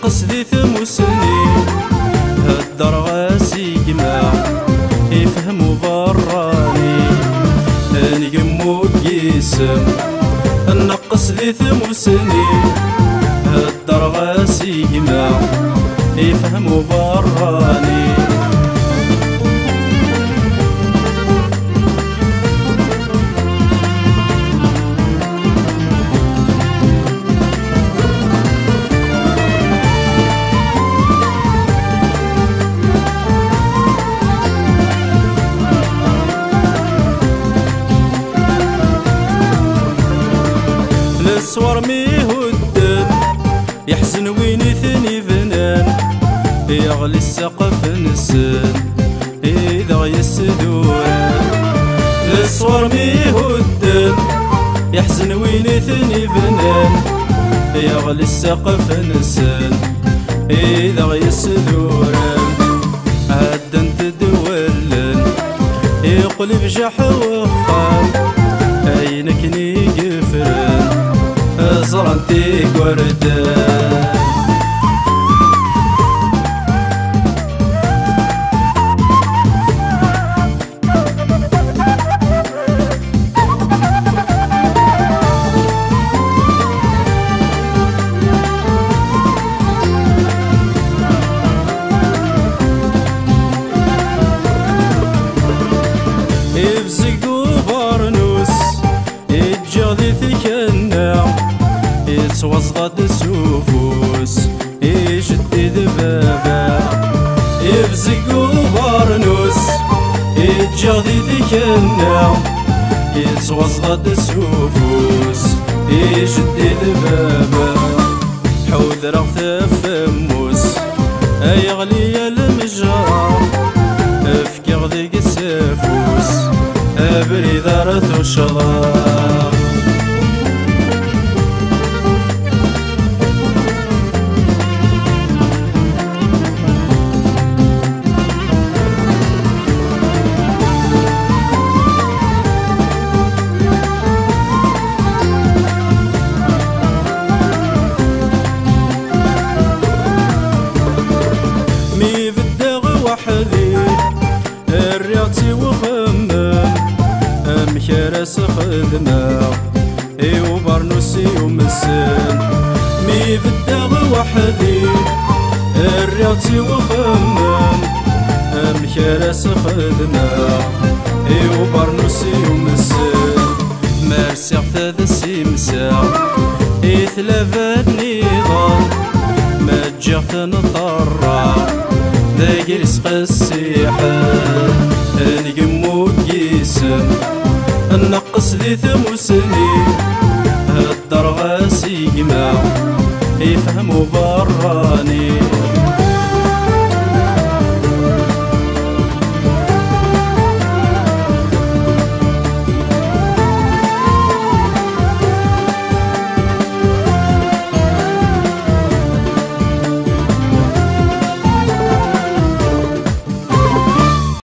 نقص ذي ثموسني هالدار غاسي جماع يفهموا براني نقمو قيسم نقص ذي ثموسني هالدار غاسي جماع يفهموا براني الصور ميهدد يحزن وين ثني فنان يغلي السقف نسن إذا يسدوران الصور ميهدد يحزن وين ثني فنان يغلي السقف نسن إذا يسدوران عدن تدولن يقلب جح وخان أينك نيقفرن زرنتي وردان يبزقوا برنوس يتجاذي ثكنا يتوزغد السفوس يجدد بابا يبزقوا برنوس يتجاذي ثكنا يتوزغد السفوس يجدد بابا حوذر ثفموس يغلي المجرى افكي غذيك السفوس ابري ذارة الشضار مي بالدغ وحدي الرياضي وخمم مكرس خدمة وبرنوسي ومسن مي بالدغ وحدي الرياضي وخمم مكرس خدمة وبرنوسي ومسن مرسي ذا السمسا يتلفى النظام ما تجيغ نطرع ذاك رزق السيحة نقمو قيسم نقص ذي ثموسني هالدار غاسي جماع يفهموا براني